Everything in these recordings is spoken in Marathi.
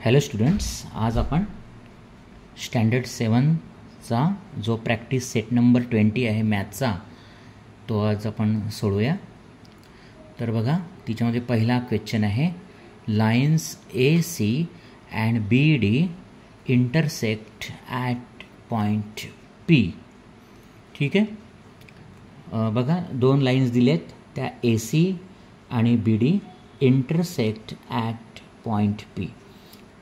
हॅलो स्टुडंट्स, आज आपण स्टँडर्ड 7चा जो प्रॅक्टिस सेट नंबर 20 आहे मॅथचा, तो आज आपण सोडूया. तर बघा, तिच्यामध्ये पहिला क्वेश्चन आहे, lines AC and BD intersect at point P. ठीक आहे. बघा, दोन लाईन्स दिलेत, त्या AC आणि BD intersect at point P.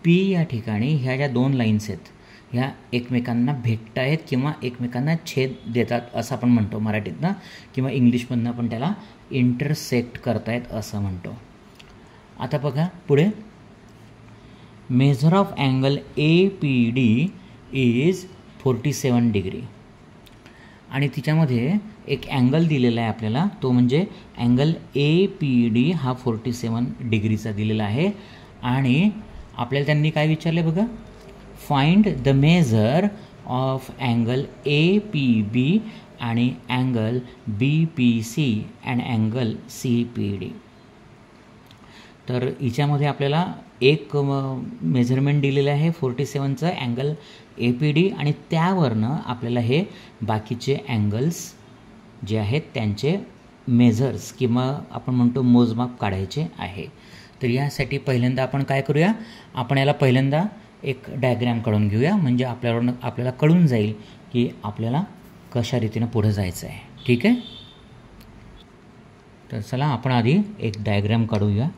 P या ठिकाणी ह्या ज्या दोन लाईन्स आहेत, ह्या एकमेकांना भेटत आहेत किंवा एकमेकांना छेद देतात असं आपण म्हणतो मराठीतनं, किंवा इंग्लिशमधनं पण त्याला इंटरसेक्ट करतायत असं म्हणतो. आता बघा पुढे, major of angle APD is 47 degree. आणि तिच्यामध्ये एक अँगल दिलेला आहे आपल्याला, तो म्हणजे अँगल APD हा 47 डिग्रीचा दिलेला आहे. आणि आपल्याला त्यांनी काय विचारले बघा, find the major of angle APB आणि angle BPC and angle CPD. तर हिच्यामध्ये आपल्याला एक मेजरमेंट दिलेलं आहे 47चं अँगल APD, आणि त्यावरनं आपल्याला हे बाकीचे अँगल्स जे आहेत त्यांचे मेजर्स किंवा आपण म्हणतो मोजमाप काढायचे आहे. तर यासाठी पहिल्यांदा आपण काय करूया, आपण याला पहिल्यांदा एक डायग्रॅम काढून घेऊया, म्हणजे आपल्याला कळून जाईल की आपल्याला कशा रीतीनं पुढे जायचं आहे. ठीक आहे. तर चला आपण आधी एक डायग्रॅम काढूया.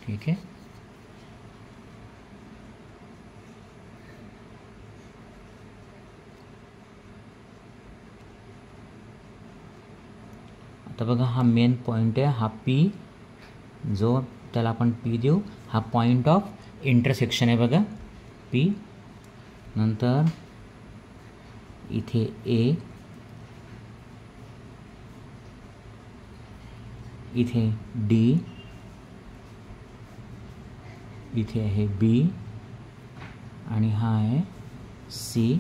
ठीक आहे. आता बघा, हा मेन पॉईंट आहे, हा P, जो त्याला आपण P देऊ, हा पॉईंट ऑफ इंटरसेक्शन आहे बघा P. नंतर इथे A, इथे D, इथे आहे B, आणि हा आहे C.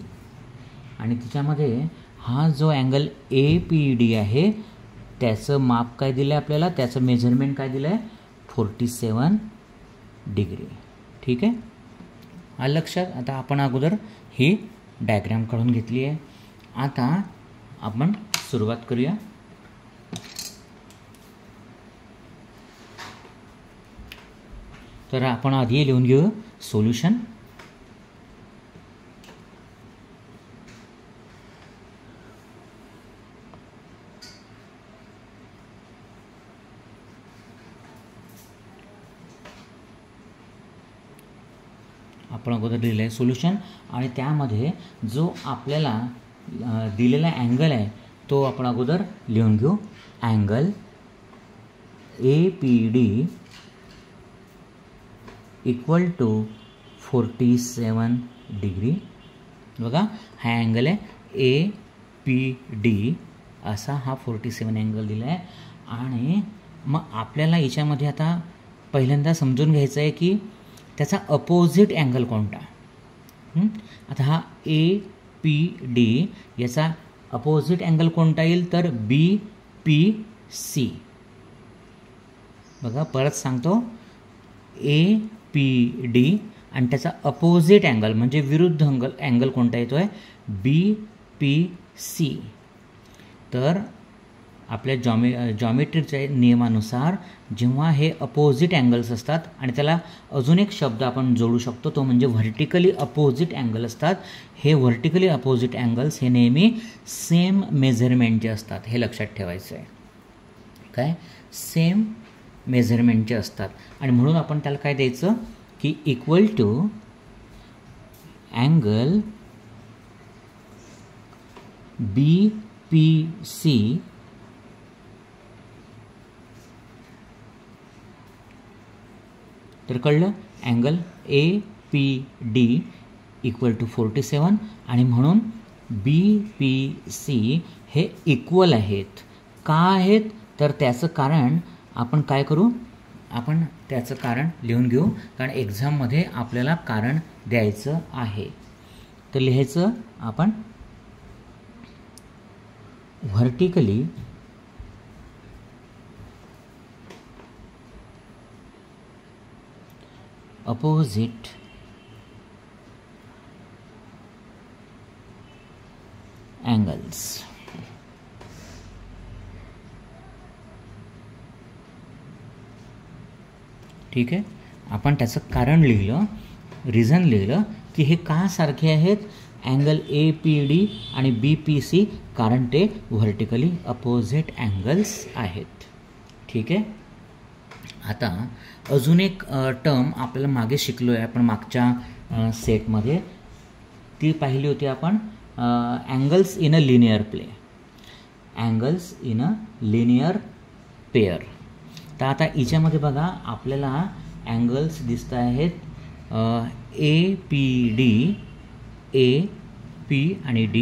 आणि तिच्यामध्ये हा जो अँगल APD आहे त्याचं माप काय दिलं आहे आपल्याला, त्याचं मेजरमेंट काय दिलं आहे, 47 डिग्री. ठीक आहे, आलं लक्षात. आता आपण अगोदर ही डायग्राम काढून घेतली आहे. आता आपण सुरुवात करूया. तर आपण आधी लिहून घेऊ सोल्युशन. आपण अगोदर लिहिलं आहे सोल्युशन, आणि त्यामध्ये जो आपल्याला दिलेला अँगल आहे तो आपण अगोदर लिहून घेऊ. Angle APD equal to 47 degree. बघा, हा अँगल आहे APD, असा हा 47 अँगल दिला आहे. आणि मग आपल्याला याच्यामध्ये आता पहिल्यांदा समजून घ्यायचं आहे की त्याचा अपोजिट अँगल कोणता. आता हा APD, याचा अपोजिट अँगल कोणता येईल, तर BPC. बघा, परत सांगतो, APD आणि त्याचा अपोजिट अँगल म्हणजे विरुद्ध अँगल कोणता येतो आहे, BPC. तर आपल्या जॉमेट्रीच्या नियमानुसार जेव्हा हे अपोजिट अँगल्स असतात, आणि त्याला अजून एक शब्द आपण जोडू शकतो, तो म्हणजे व्हर्टिकली अपोजिट अँगल असतात. हे व्हर्टिकली अपोजिट अँगल्स हे नेहमी सेम मेजरमेंटचे असतात, हे लक्षात ठेवायचं आहे. काय, सेम मेजरमेंटचे असतात. आणि म्हणून आपण त्याला काय द्यायचं की इक्वल टू अँगल BPC तर कळलं, अँगल APD इक्वल टू 47, आणि म्हणून BPC हे इक्वल आहेत. का आहेत, तर त्याचं कारण आपण काय करू, आपण त्याचं कारण लिहून घेऊ, कारण एक्झाममध्ये आपल्याला कारण द्यायचं आहे. तर लिहायचं आपण व्हर्टिकली अपोजिट अँगल्स. ठीक आहे. आपण त्याचं कारण लिहिलं, रिझन लिहिलं की हे का सारखे आहेत अँगल APD आणि BPC, कारण ते व्हर्टिकली अपोजिट अँगल्स आहेत. ठीक आहे. आता अजून एक टर्म आपल्याला मागे शिकलो आहे आपण मागच्या सेटमध्ये, ती पाहिली होती आपण angles in a linear play, angles in a linear pair. तर आता हिच्यामध्ये बघा आपल्याला अँगल्स दिसत आहेत APD, AP आणि D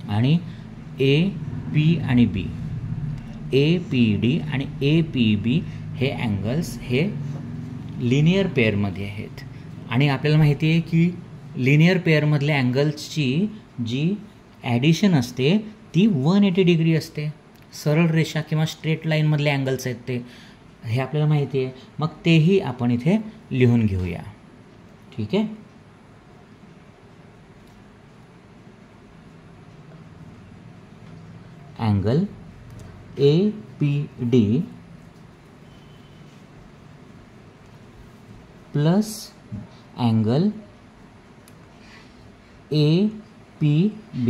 आणि AP आणि B, APD आणि APB हे अँगल्स हे लिनियर पेअरमध्ये आहेत. आणि आपल्याला माहिती आहे की लिनियर पेअरमधल्या अँगल्सची जी ॲडिशन असते ती 180 डिग्री असते. सरळ रेषा किंवा स्ट्रेट लाईनमधले अँगल्स आहेत ते, हे आपल्याला माहिती आहे. मग तेही आपण इथे लिहून घेऊया. ठीक आहे. Angle APD plus angle APB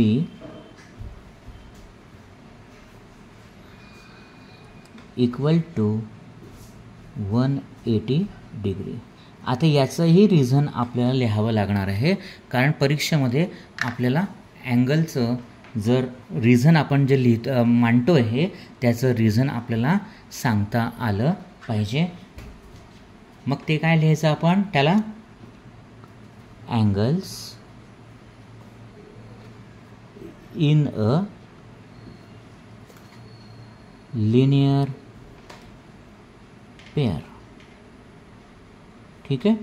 equal to 180 degree. आता याचंही रिझन आपल्याला लिहावं लागणार आहे, कारण परीक्षेमध्ये आपल्याला अँगलचं जर रिझन आपण जे मांडतो आहे त्याचं रिझन आपल्याला सांगता आलं पाहिजे. मग ते काय लिहायचं आपण त्याला, angles in a linear pair. ठीक आहे.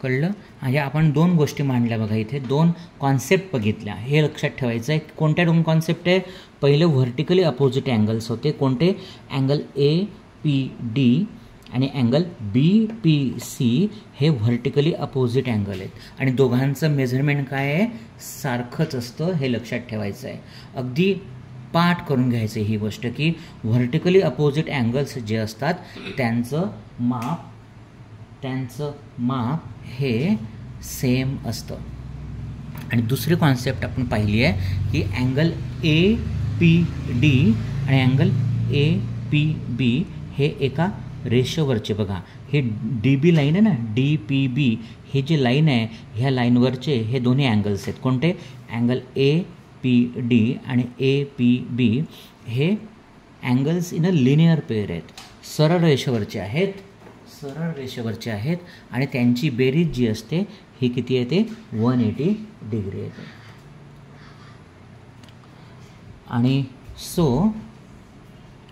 कळलं. म्हणजे आपण दोन गोष्टी मांडल्या बघा, इथे दोन कॉन्सेप्ट बघितल्या, हे लक्षात ठेवायचं आहे. कोणत्या दोन कॉन्सेप्ट आहे, पहिले व्हर्टिकली अपोजिट अँगल्स होते कोणते, अँगल APD आणि अँगल BPC हे व्हर्टिकली अपोजिट अँगल आहेत आणि दोघांचं मेजरमेंट काय आहे, सारखंच असतं, हे लक्षात ठेवायचं आहे. अगदी पाठ करून घ्यायचं ही गोष्ट की व्हर्टिकली अपोजिट अँगल्स जे असतात त्यांचं माप हे सेम असतं. आणि दुसरी कॉन्सेप्ट आपण पाहिली आहे की अँगल APD आणि अँगल APB हे एका रेषेवरचे, बघा हे DB लाईन आहे ना, DPB हे जे लाईन आहे ह्या लाईनवरचे हे दोन्ही अँगल्स आहेत. कोणते, अँगल APD आणि APB हे angles in a linear pair आहेत, सरळ रेषेवरचे आहेत आणि त्यांची बेरीज जी असते ही किती येते, 180 डिग्री येते. आणि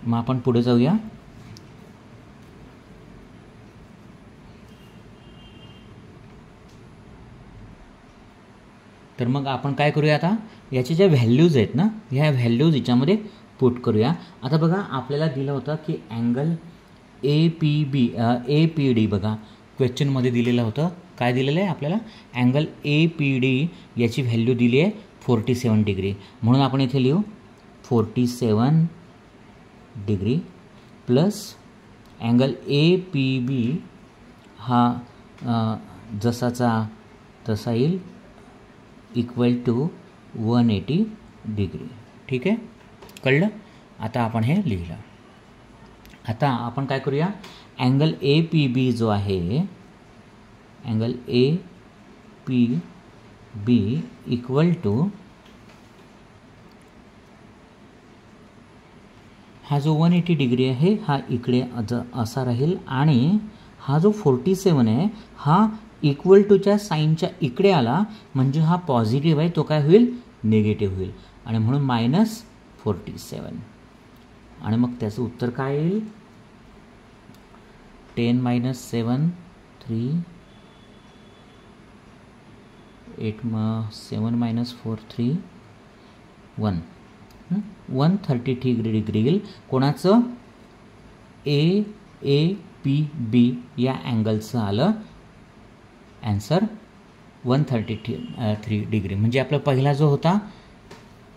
मग आपण पुढे जाऊया. तर मग आपण काय करूया, आता याचे ज्या व्हॅल्यूज आहेत ना, ह्या व्हॅल्यूज याच्यामध्ये पुट करूया. आता बघा आपल्याला दिलं होतं की अँगल APD बघा क्वेश्चनमध्ये दिलेलं होतं, काय दिलेलं आहे आपल्याला, अँगल APD याची व्हॅल्यू दिली आहे 47 डिग्री. म्हणून आपण इथे लिहू 47 डिग्री प्लस अँगल APB हा जसाचा तसा येईल इक्वल टू 180 डिग्री. ठीक आहे. कळलं. आता आपण हे लिहिलं. आता आपण काय करूया, अँगल APB जो आहे, अँगल APB इक्वल टू हा जो 180 डिग्री आहे हा इकडे असा राहील आणि हा जो 47 आहे हा इक्वल टूच्या साईनच्या इकडे आला म्हणजे हा पॉझिटिव्ह आहे, तो काय होईल, निगेटिव्ह होईल आणि म्हणून -47. आणि मग त्याचं उत्तर काय येईल, 10 - 7 3 7 - 4 3 1 130 डिग्री येईल. कोणाचं? AAPB या अँगलचं आलं ॲन्सर 133 डिग्री. म्हणजे आपला पहिला जो होता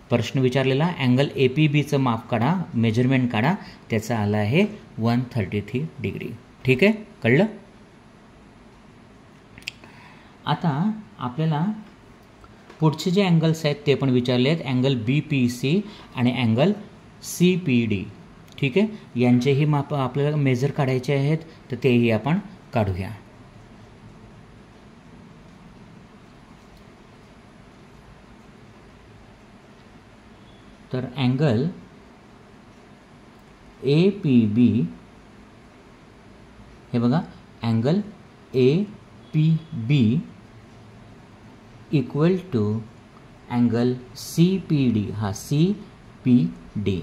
प्रश्न विचारलेला अँगल APBचं माप काढा, मेजरमेंट काढा, त्याचा आला आहे 133 डिग्री. ठीक आहे, कळलं? आता आपल्याला पुढचे जे अँगल्स आहेत ते पण विचारले आहेत. अँगल BPC आणि अँगल CPD. ठीक आहे, यांचेही माप आपल्याला मेजर काढायचे आहेत, तर तेही आपण काढूया. तर अँगल APB हे बघा, angle APB equal to angle CPD. हा CPD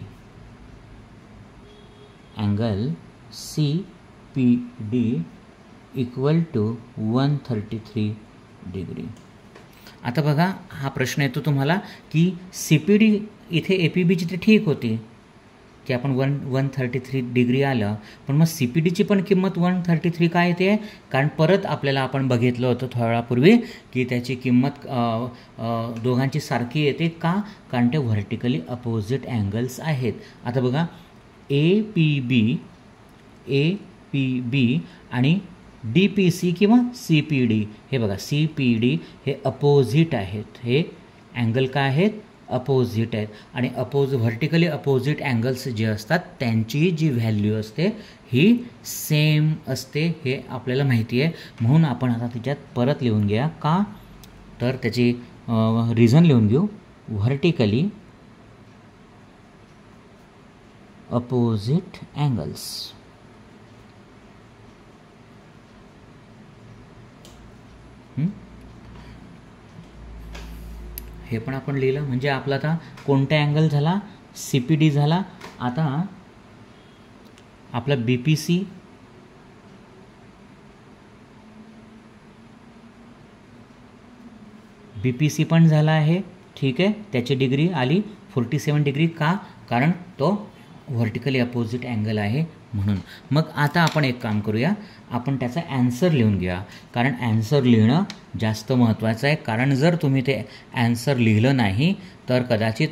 angle CPD equal to 133 degree. आता बघा, हा प्रश्न येतो तुम्हाला की CPD इथे APBची तर ठीक होती की आपण 133 डिग्री आलं, पण मग CPDची पण किंमत 133 काय येते? कारण परत आपल्याला आपण बघितलं होतं थोड्या वेळापूर्वी की त्याची किंमत दोघांची सारखी येते का? कारण ते व्हर्टिकली अपोजिट अँगल्स आहेत. आता बघा, APB आणि DPC किंवा CPD हे बघा, CPD हे अपोजिट आहेत. हे अँगल काय आहेत? अपोजिट आहेत. आणि व्हर्टिकली अपोजिट अँगल्स जे असतात त्यांची जी व्हॅल्यू असते ही सेम असते, हे आपल्याला माहिती आहे. म्हणून आपण आता त्याच्यात परत लिहून घ्या. का? तर त्याची रिझन लिहून घेऊ. Vertically opposite angles. हे पण आपण लिहिलं. म्हणजे आपला आता कोणता अँगल झाला? CPD झाला. आता आपला BPC पण झाला आहे. ठीक आहे, त्याची डिग्री आली 47 डिग्री. का? कारण तो व्हर्टिकली अपोजिट अँगल आहे म्हणून. मग आता आपण एक काम करूया, आपण त्याचा ॲन्सर लिहून घ्या. कारण ॲन्सर लिहिणं जास्त महत्त्वाचं आहे. कारण जर तुम्ही ते ॲन्सर लिहिलं नाही तर कदाचित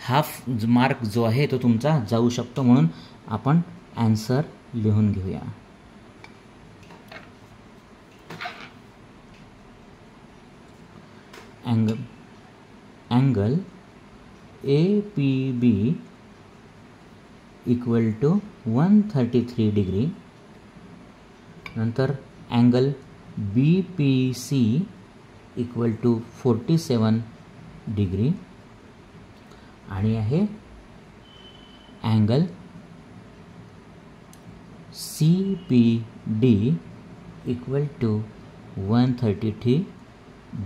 हाफ मार्क जो आहे तो तुमचा जाऊ शकतो. म्हणून आपण ॲन्सर लिहून घेऊया. Angle APB equal to 133 degree. नंतर angle BPC equal to 47 degree. आणि आहे angle CPD equal to 133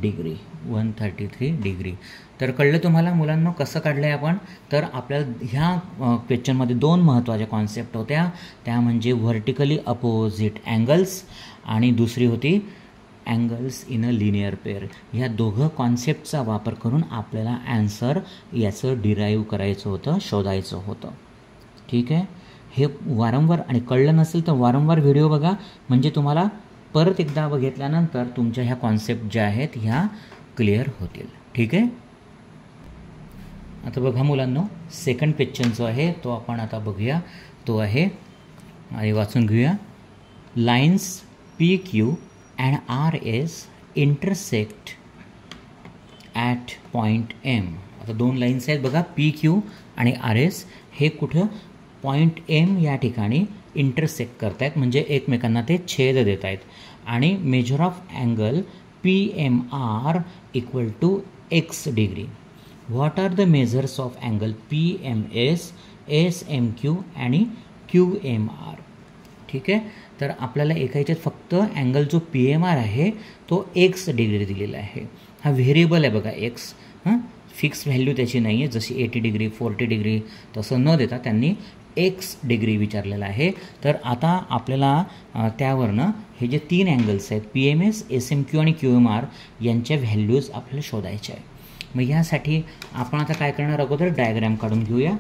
degree. 133 degree. तर कळलं तुम्हाला मुलांना कसं काढलं आहे आपण? तर आपल्याला ह्या क्वेश्चनमध्ये दोन महत्त्वाच्या कॉन्सेप्ट होत्या. त्या म्हणजे व्हर्टिकली अपोजिट अँगल्स आणि दुसरी होती angles in a linear pair. ह्या दोघं कॉन्सेप्टचा वापर करून आपल्याला ॲन्सर याचं डिराईव्ह करायचं होतं, शोधायचं होतं. ठीक आहे, हे वारंवार, आणि कळलं नसेल तर वारंवार व्हिडिओ बघा. म्हणजे तुम्हाला परत एकदा बघितल्यानंतर तुमच्या ह्या कॉन्सेप्ट ज्या आहेत ह्या क्लिअर होतील. ठीक आहे. आता बघा मुलांनो, सेकंड क्वेश्चन जो आहे तो आपण आता बघूया. तो आहे, आणि वाचून घेऊया. Lines PQ and RS intersect at point M. आता दोन लाईन्स आहेत बघा, PQ आणि RS. हे कुठं? पॉईंट M या ठिकाणी इंटरसेक्ट करत आहेत, म्हणजे एकमेकांना ते छेद देत आहेत. आणि measure of angle PMR equal to X degree. What are the measures of angle PMS, SMQ आणि QMR. ठीक आहे. तर आपल्याला एका याच्यात फक्त अँगल जो PMR आहे तो X डिग्री दिलेला आहे. हा व्हेरिएबल आहे बघा X. फिक्स व्हॅल्यू त्याची नाही आहे, जशी 80 डिग्री 40 डिग्री तसं न देता त्यांनी एक्स डिग्री विचारलेला आहे. तर आता आपल्याला त्यावरनं हे जे 3 अँगल्स आहेत PMS, SMQ आणि QMR यांच्या व्हॅल्यूज आपल्याला शोधायच्या आहे. मग ह्यासाठी आपण आता काय करणार, अगोदर डायग्राम काढून घेऊया.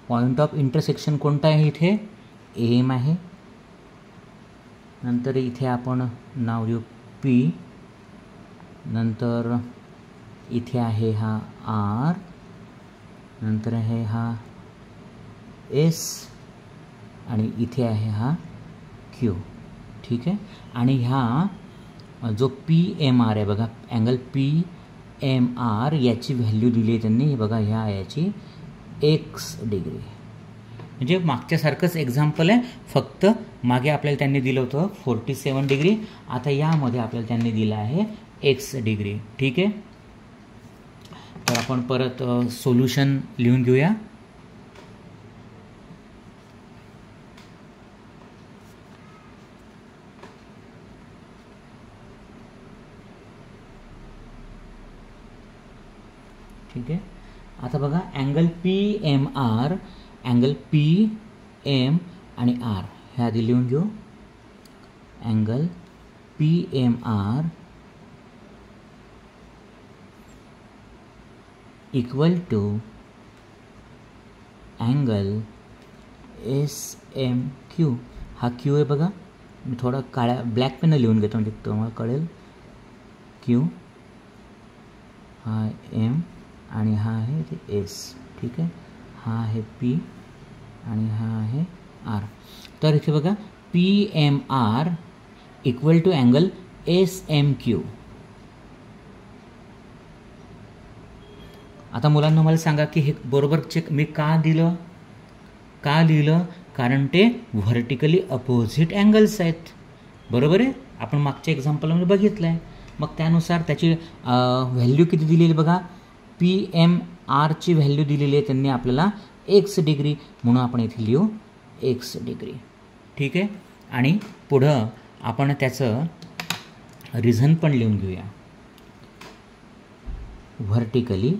पॉईंट ऑफ इंटरसेक्शन कोणता आहे इथे, AM आहे. नंतर इथे आपण नाव देऊ P. नंतर इथे आहे हा R. नंतर आहे हा S आणि इथे आहे हा Q. ठीक आहे. आणि ह्या जो PMR आहे बघा, अँगल PMR याची व्हॅल्यू दिली आहे त्यांनी. हे बघा, ह्या याची एक्स डिग्री. म्हणजे मागच्यासारखंच एक्झाम्पल आहे, फक्त मागे आपल्याला त्यांनी दिलं होतं 47 डिग्री. आता यामध्ये आपल्याला त्यांनी दिलं आहे एक्स डिग्री. ठीक आहे. तर आपण परत सोल्युशन लिहून घेऊया. ठीक आहे. आता बघा, अँगल PMR, अँगल PM आणि R ह्या आधी लिहून घेऊ. Angle PMR equal to angle SMQ. हा Q आहे बघा, मी थोडा काळ्या ब्लॅक पेन लिहून घेतो म्हणजे तुम्हाला कळेल. Q, हा M आणि हा आहे ते S. ठीक आहे. हा आहे P आणि हा आहे R. तर इथे बघा, PMR equal to angle SMQ. आता मुलांना मला सांगा की हे बरोबर चेक मी का लिहिलं, कारण ते व्हर्टिकली अपोजिट अँगल्स आहेत. बरोबर आहे, आपण मागच्या एक्झाम्पलमध्ये बघितलं आहे. मग त्यानुसार त्याची व्हॅल्यू किती दिलेली बघा, PMR ची व्हॅल्यू दिलेली आहे त्यांनी आपल्याला एक्स डिग्री, म्हणून आपण इथे लिहू एक्स डिग्री. ठीक आहे. आणि पुढं आपण त्याचं रिझन पण लिहून घेऊया. Vertically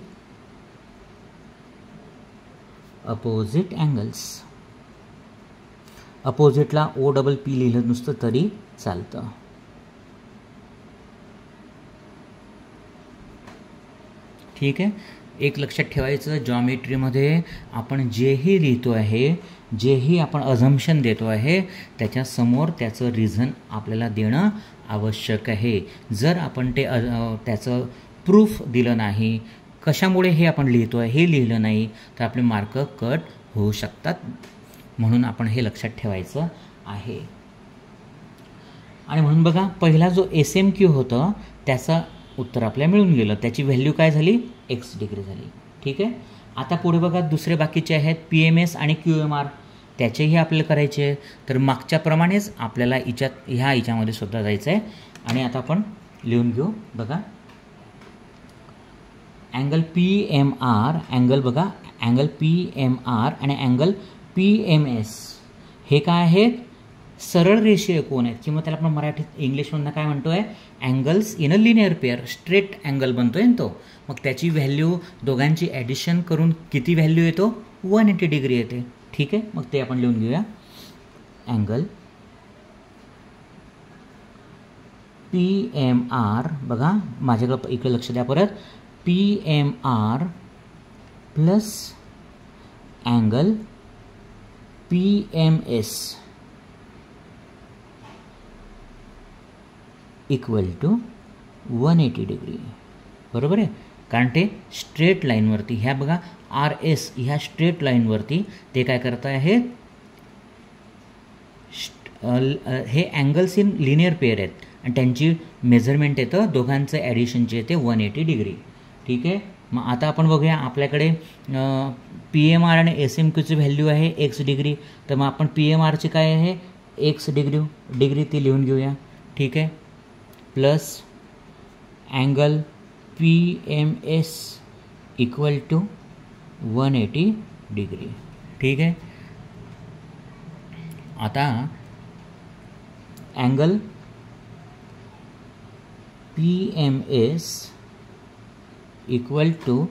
opposite angles. अपोजिटला OPP लिहिलं नुसतं तरी चालतं. ठीक आहे. एक लक्षात ठेवायचं, जॉमेट्रीमध्ये आपण जेही लिहितो आहे, जेही आपण अझम्पशन देतो आहे, त्याच्यासमोर त्याचं रिझन आपल्याला देणं आवश्यक आहे. जर आपण त्याचं प्रूफ दिलं नाही, कशामुळे हे आपण लिहितो आहे हे लिहिलं नाही, तर आपले मार्क कट होऊ शकतात. म्हणून आपण हे लक्षात ठेवायचं आहे. आणि म्हणून बघा, पहिला जो SMQ होतं त्याचा उत्तर आपल्याला मिळून गेलं. त्याची व्हॅल्यू काय झाली, एक्स डिग्री झाली. ठीक आहे. आता पुढे बघा, दुसरे बाकीचे आहेत PMS आणि QMR, त्याचेही आपल्याला करायचे आहे. तर मागच्याप्रमाणेच आपल्याला ह्याच्यामध्ये सुद्धा जायचं आहे. आणि आता आपण लिहून घेऊ. बघा, अँगल PMR, अँगल बघा, अँगल PMR आणि अँगल PMS हे काय आहेत, सरळ रेषीय कोन आहेत, किंवा त्याला आपण मराठीत इंग्लिशमधनं काय म्हणतो आहे, angles in a linear pair. Straight angle बनतोय ना तो. मग त्याची व्हॅल्यू दोघांची ॲडिशन करून किती व्हॅल्यू येतो, 180 डिग्री येते. ठीक आहे. मग ते आपण लिहून घेऊया. अँगल PMR बघा, माझ्याकडं इकडे लक्ष द्या परत, PMR plus angle PMS equal to 180 degree. बरोबर आहे, कारण ते स्ट्रेट लाईनवरती, ह्या बघा RS ह्या स्ट्रेट लाईनवरती ते काय करत आहेत, हे अँगल्स इन लिनियर पेअर आहेत. आणि त्यांची मेजरमेंट येतं दोघांचं ॲडिशनचे येते 180 डिग्री. ठीक आहे. मग आता आपण बघूया आपल्याकडे PMR आणि SMQची व्हॅल्यू आहे x डिग्री. तर मग आपण PMRची काय आहे x डिग्री ती लिहून घेऊया. ठीक आहे. Plus angle PMS equal to 180 degree. ठीक आहे. आता अँगल PMS इक्वल टू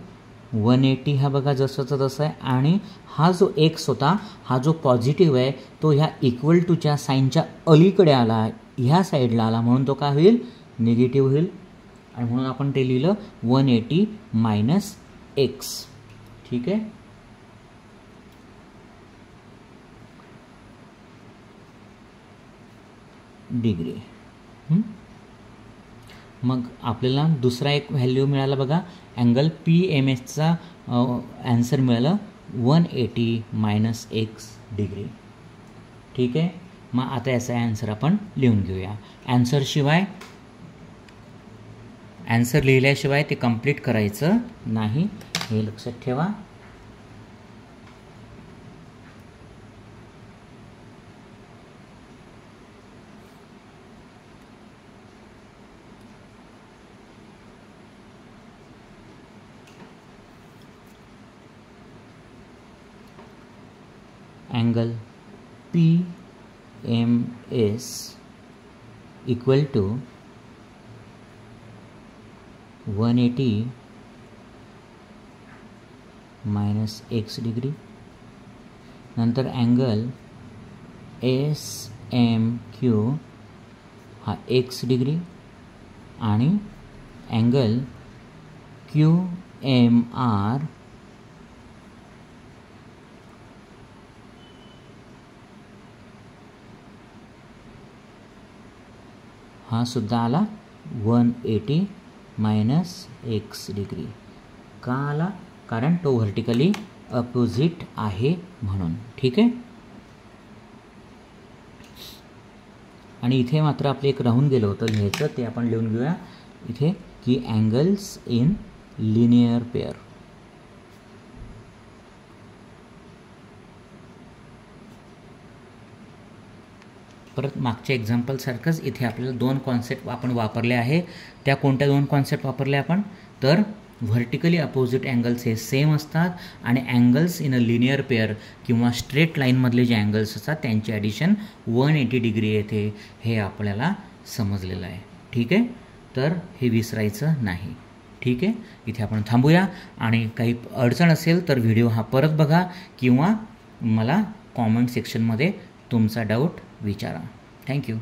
180 हा बघा जसंचा तसा आहे, आणि हा जो एक्स होता हा जो पॉझिटिव्ह आहे तो ह्या इक्वल टूच्या साईनच्या अलीकडे आला, ह्या साईडला आला, म्हणून तो काय होईल निगेटिव्ह होईल. आणि म्हणून आपण ते लिहिलं 180 मायनस एक्स. ठीक आहे. डिग्री. मग आपल्याला दुसरा एक व्हॅल्यू मिळाला बघा, अँगल PMSचा ॲन्सर मिळालं 180 मायनस एक्स डिग्री. ठीक आहे. मग आता याचा ॲन्सर आपण लिहून घेऊया. ॲन्सर लिहिल्याशिवाय ते कंप्लीट करायचं नाही, हे लक्षात ठेवा. Angle PMS equal to 180 minus X degree. नंतर अँगल SMQ हा एक्स डिग्री, आणि अँगल QMR हा सुद्धा आला 180 मायनस एक्स डिग्री. का आला? कारण तो व्हर्टिकली अपोजिट आहे म्हणून. ठीक आहे. आणि इथे मात्र आपले एक राहून गेलं होतं लिहायचं, ते आपण लिहून घेऊया इथे की अँगल्स इन लिनियर पेअर. परत मागच्या एक्झाम्पलसारखंच इथे आपल्याला दोन कॉन्सेप्ट आपण वापरले आहे. त्या कोणत्या दोन कॉन्सेप्ट वापरले आपण? तर व्हर्टिकली अपोजिट अँगल्स हे सेम असतात, आणि angles in a linear pair किंवा स्ट्रेट लाईनमधले जे अँगल्स असतात त्यांचे ॲडिशन 180 डिग्री येते, हे आपल्याला समजलेलं आहे. ठीक आहे. तर हे विसरायचं नाही. ठीक आहे. इथे आपण थांबूया, आणि काही अडचण असेल तर व्हिडिओ हा परत बघा किंवा मला कॉमेंट सेक्शनमध्ये तुमचा डाऊट विचारा. थँक्यू.